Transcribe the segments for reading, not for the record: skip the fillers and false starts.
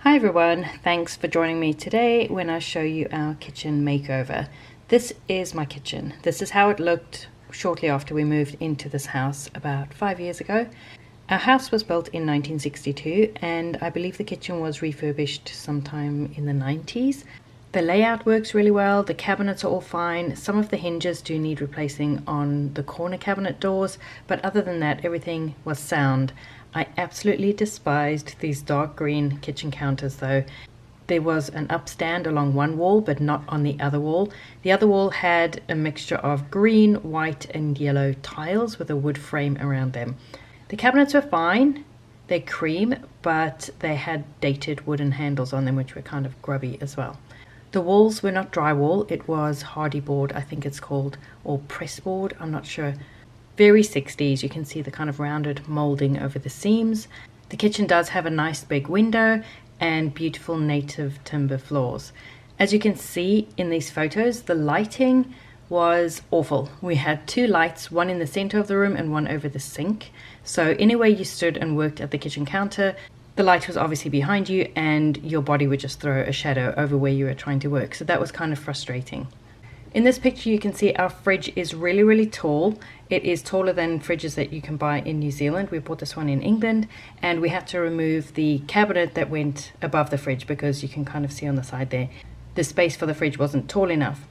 Hi everyone, thanks for joining me today when I show you our kitchen makeover. This is my kitchen. This is how it looked shortly after we moved into this house about 5 years ago. Our house was built in 1962 and I believe the kitchen was refurbished sometime in the 90s. The layout works really well, the cabinets are all fine. Some of the hinges do need replacing on the corner cabinet doors, but other than that everything was sound. I absolutely despised these dark green kitchen counters though. There was an upstand along one wall but not on the other wall. The other wall had a mixture of green, white and yellow tiles with a wood frame around them. The cabinets were fine, they're cream, but they had dated wooden handles on them which were kind of grubby as well. The walls were not drywall, it was hardy board I think it's called, or press board, I'm not sure. Very 60s, you can see the kind of rounded molding over the seams. The kitchen does have a nice big window and beautiful native timber floors. As you can see in these photos, the lighting was awful. We had two lights, one in the center of the room and one over the sink. So anywhere you stood and worked at the kitchen counter, the light was obviously behind you and your body would just throw a shadow over where you were trying to work. So that was kind of frustrating. In this picture you can see our fridge is really tall. It is taller than fridges that you can buy in New Zealand. We bought this one in England and we had to remove the cabinet that went above the fridge because you can kind of see on the side there the space for the fridge wasn't tall enough.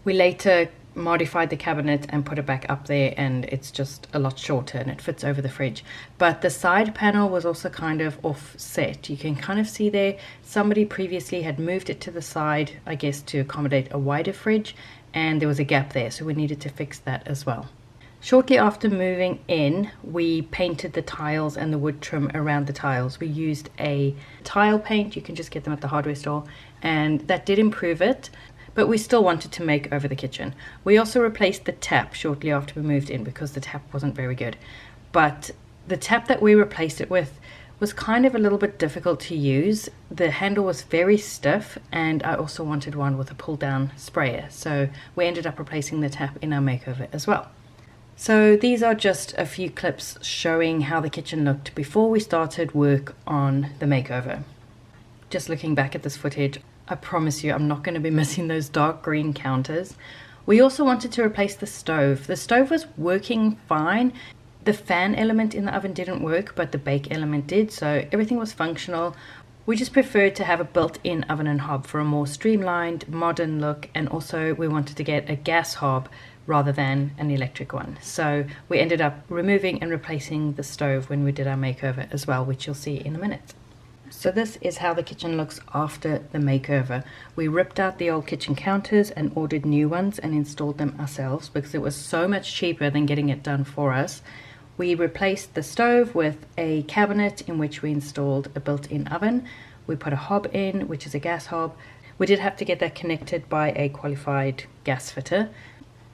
We later modified the cabinet and put it back up there and it's just a lot shorter and it fits over the fridge. But the side panel was also kind of offset. You can kind of see there somebody previously had moved it to the side, I guess to accommodate a wider fridge, and there was a gap there, so we needed to fix that as well. Shortly after moving in, we painted the tiles and the wood trim around the tiles. We used a tile paint, you can just get them at the hardware store, and that did improve it, but we still wanted to make over the kitchen. We also replaced the tap shortly after we moved in because the tap wasn't very good. But the tap that we replaced it with was kind of a little bit difficult to use. The handle was very stiff and I also wanted one with a pull down sprayer. So we ended up replacing the tap in our makeover as well. So these are just a few clips showing how the kitchen looked before we started work on the makeover. Just looking back at this footage, I promise you I'm not going to be missing those dark green counters. We also wanted to replace the stove. The stove was working fine. The fan element in the oven didn't work, but the bake element did, so everything was functional. We just preferred to have a built-in oven and hob for a more streamlined, modern look, and also we wanted to get a gas hob rather than an electric one. So we ended up removing and replacing the stove when we did our makeover as well, which you'll see in a minute. So this is how the kitchen looks after the makeover. We ripped out the old kitchen counters and ordered new ones and installed them ourselves because it was so much cheaper than getting it done for us. We replaced the stove with a cabinet in which we installed a built-in oven. We put a hob in, which is a gas hob. We did have to get that connected by a qualified gas fitter.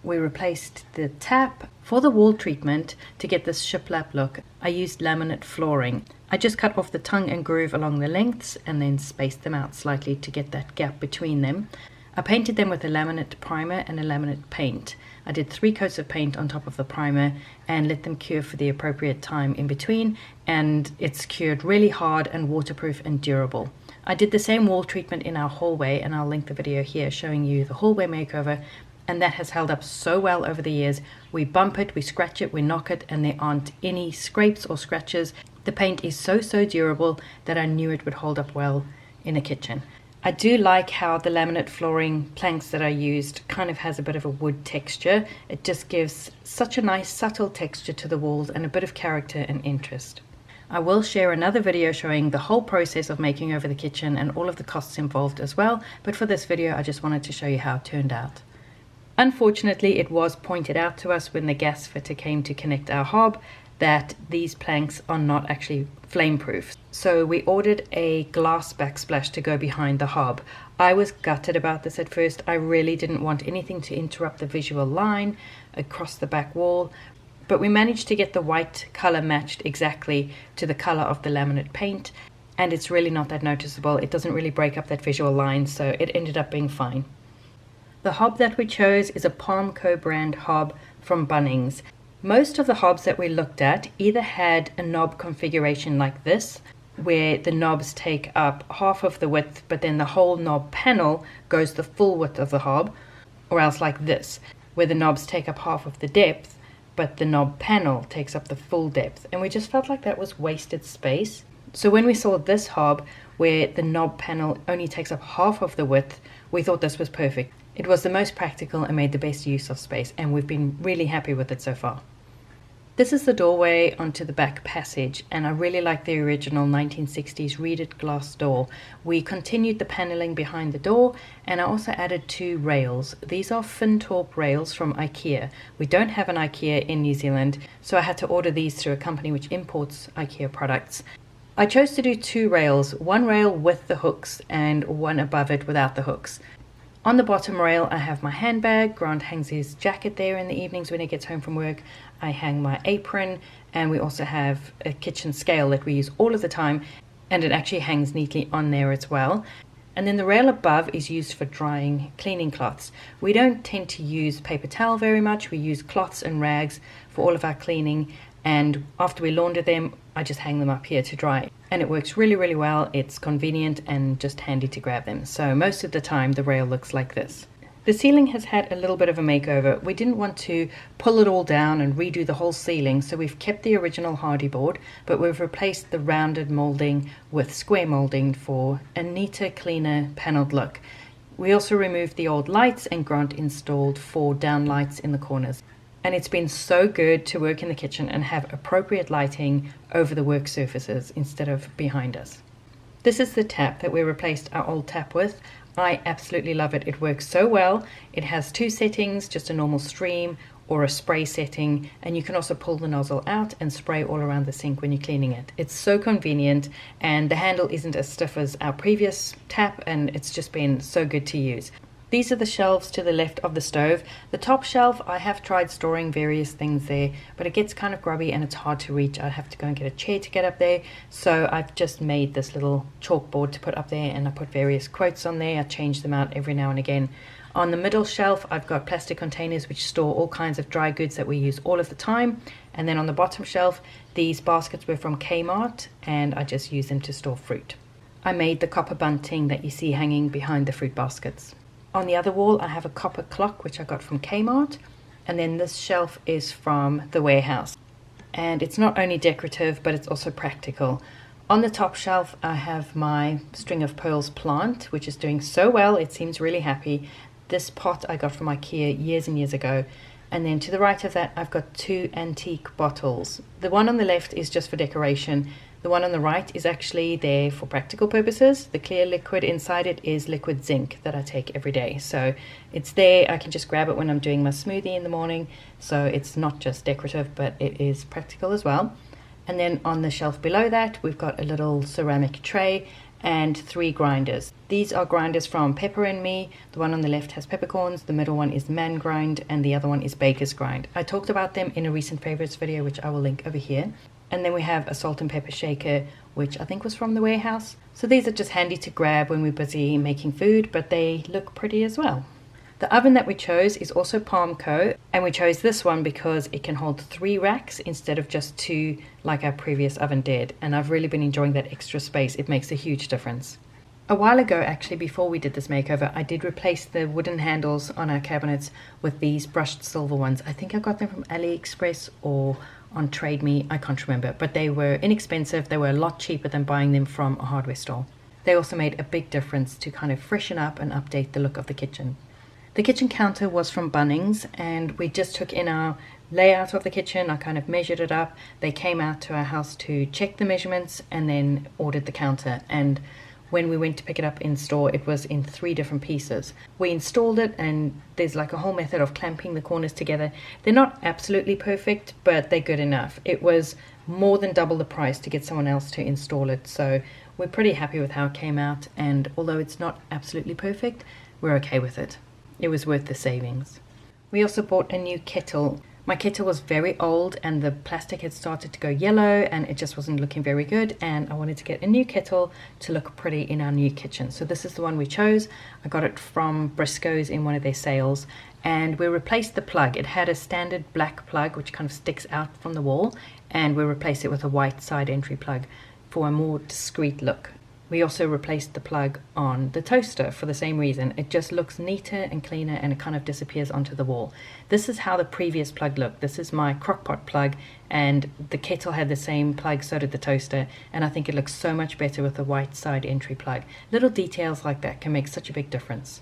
We replaced the tap. For the wall treatment, to get this shiplap look, I used laminate flooring. I just cut off the tongue and groove along the lengths and then spaced them out slightly to get that gap between them. I painted them with a laminate primer and a laminate paint. I did 3 coats of paint on top of the primer and let them cure for the appropriate time in between, and it's cured really hard and waterproof and durable. I did the same wall treatment in our hallway and I'll link the video here showing you the hallway makeover, and that has held up so well over the years. We bump it, we scratch it, we knock it, and there aren't any scrapes or scratches. The paint is so durable that I knew it would hold up well in a kitchen. I do like how the laminate flooring planks that I used kind of has a bit of a wood texture. It just gives such a nice subtle texture to the walls and a bit of character and interest. I will share another video showing the whole process of making over the kitchen and all of the costs involved as well, but for this video I just wanted to show you how it turned out. Unfortunately, it was pointed out to us when the gas fitter came to connect our hob that these planks are not actually flame proof. So we ordered a glass backsplash to go behind the hob. I was gutted about this at first. I really didn't want anything to interrupt the visual line across the back wall, but we managed to get the white color matched exactly to the color of the laminate paint, and it's really not that noticeable. It doesn't really break up that visual line, so it ended up being fine. The hob that we chose is a Palmco brand hob from Bunnings. Most of the hobs that we looked at either had a knob configuration like this, where the knobs take up half of the width, but then the whole knob panel goes the full width of the hob, or else like this, where the knobs take up half of the depth, but the knob panel takes up the full depth. And we just felt like that was wasted space. So when we saw this hob, where the knob panel only takes up half of the width, we thought this was perfect. It was the most practical and made the best use of space, and we've been really happy with it so far. This is the doorway onto the back passage, and I really like the original 1960s reeded glass door. We continued the paneling behind the door, and I also added 2 rails. These are Fintorp rails from IKEA. We don't have an IKEA in New Zealand, so I had to order these through a company which imports IKEA products. I chose to do 2 rails, one rail with the hooks and one above it without the hooks. On the bottom rail, I have my handbag. Grant hangs his jacket there in the evenings when he gets home from work. I hang my apron, and we also have a kitchen scale that we use all of the time, and it actually hangs neatly on there as well. And then the rail above is used for drying cleaning cloths. We don't tend to use paper towel very much. We use cloths and rags for all of our cleaning, and after we launder them, I just hang them up here to dry. And it works really, really well. It's convenient and just handy to grab them. So most of the time the rail looks like this. The ceiling has had a little bit of a makeover. We didn't want to pull it all down and redo the whole ceiling, so we've kept the original hardy board, but we've replaced the rounded molding with square molding for a neater, cleaner paneled look. We also removed the old lights, and Grant installed 4 down lights in the corners. And it's been so good to work in the kitchen and have appropriate lighting over the work surfaces instead of behind us. This is the tap that we replaced our old tap with. I absolutely love it. It works so well. It has 2 settings, just a normal stream or a spray setting, and you can also pull the nozzle out and spray all around the sink when you're cleaning it. It's so convenient, and the handle isn't as stiff as our previous tap, and it's just been so good to use. These are the shelves to the left of the stove. The top shelf, I have tried storing various things there, but it gets kind of grubby and it's hard to reach. I have to go and get a chair to get up there. So I've just made this little chalkboard to put up there, and I put various quotes on there. I change them out every now and again. On the middle shelf, I've got plastic containers which store all kinds of dry goods that we use all of the time. And then on the bottom shelf, these baskets were from Kmart, and I just use them to store fruit. I made the copper bunting that you see hanging behind the fruit baskets. On the other wall, I have a copper clock, which I got from Kmart. And then this shelf is from the warehouse. And it's not only decorative, but it's also practical. On the top shelf, I have my string of pearls plant, which is doing so well. It seems really happy. This pot I got from IKEA years and years ago. And then to the right of that, I've got 2 antique bottles. The one on the left is just for decoration. The one on the right is actually there for practical purposes. The clear liquid inside it is liquid zinc that I take every day. So it's there. I can just grab it when I'm doing my smoothie in the morning. So it's not just decorative, but it is practical as well. And then on the shelf below that, we've got a little ceramic tray and 3 grinders. These are grinders from Pepper and Me. The one on the left has peppercorns, the middle one is man grind, and the other one is baker's grind. I talked about them in a recent favorites video, which I will link over here. And then we have a salt and pepper shaker, which I think was from the warehouse. So these are just handy to grab when we're busy making food, but they look pretty as well. The oven that we chose is also Palmco, and we chose this one because it can hold 3 racks instead of just 2 like our previous oven did. And I've really been enjoying that extra space. It makes a huge difference. A while ago, actually, before we did this makeover, I did replace the wooden handles on our cabinets with these brushed silver ones. I think I got them from AliExpress or on Trade Me, I can't remember, but they were inexpensive. They were a lot cheaper than buying them from a hardware store. They also made a big difference to kind of freshen up and update the look of the kitchen. The kitchen counter was from Bunnings, and we just took in our layout of the kitchen. I kind of measured it up. They came out to our house to check the measurements and then ordered the counter. And when we went to pick it up in store, it was in 3 different pieces. We installed it, and there's like a whole method of clamping the corners together. They're not absolutely perfect, but they're good enough. It was more than double the price to get someone else to install it, so we're pretty happy with how it came out, and although it's not absolutely perfect, we're okay with it. It was worth the savings. We also bought a new kettle. My kettle was very old and the plastic had started to go yellow and it just wasn't looking very good, and I wanted to get a new kettle to look pretty in our new kitchen. So this is the one we chose. I got it from Briscoe's in one of their sales, and we replaced the plug. It had a standard black plug which kind of sticks out from the wall, and we replaced it with a white side entry plug. for a more discreet look. We also replaced the plug on the toaster for the same reason. It just looks neater and cleaner, and it kind of disappears onto the wall. This is how the previous plug looked. This is my crockpot plug, and the kettle had the same plug, so did the toaster, and I think it looks so much better with the white side entry plug. Little details like that can make such a big difference.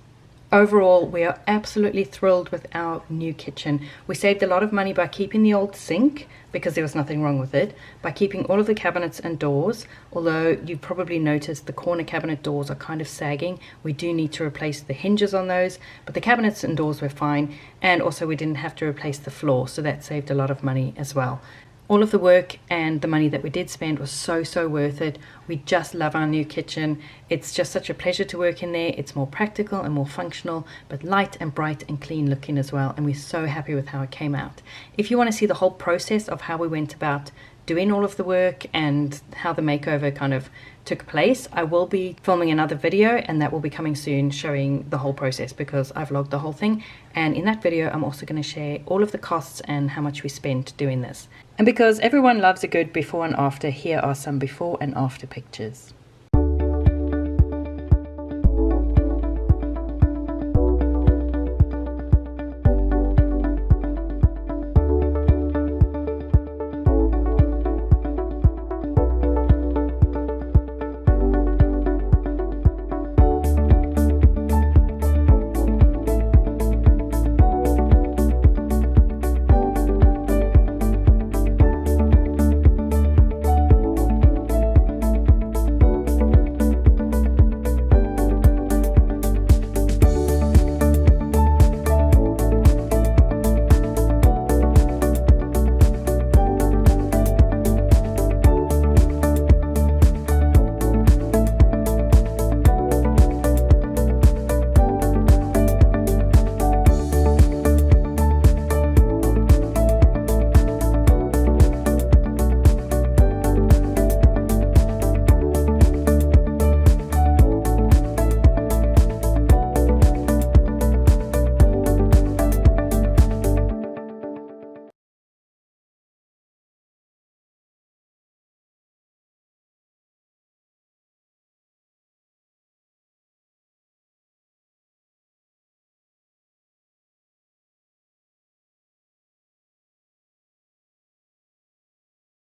Overall, we are absolutely thrilled with our new kitchen. We saved a lot of money by keeping the old sink, because there was nothing wrong with it, by keeping all of the cabinets and doors, although you probably noticed the corner cabinet doors are kind of sagging. We do need to replace the hinges on those, but the cabinets and doors were fine, and also we didn't have to replace the floor, so that saved a lot of money as well. All of the work and the money that we did spend was so worth it. We just love our new kitchen. It's just such a pleasure to work in there. It's more practical and more functional, but light and bright and clean looking as well. And we're so happy with how it came out. If you want to see the whole process of how we went about doing all of the work and how the makeover kind of took place, I will be filming another video, and that will be coming soon, showing the whole process, because I've vlogged the whole thing. And in that video I'm also going to share all of the costs and how much we spent doing this. And because everyone loves a good before and after, here are some before and after pictures.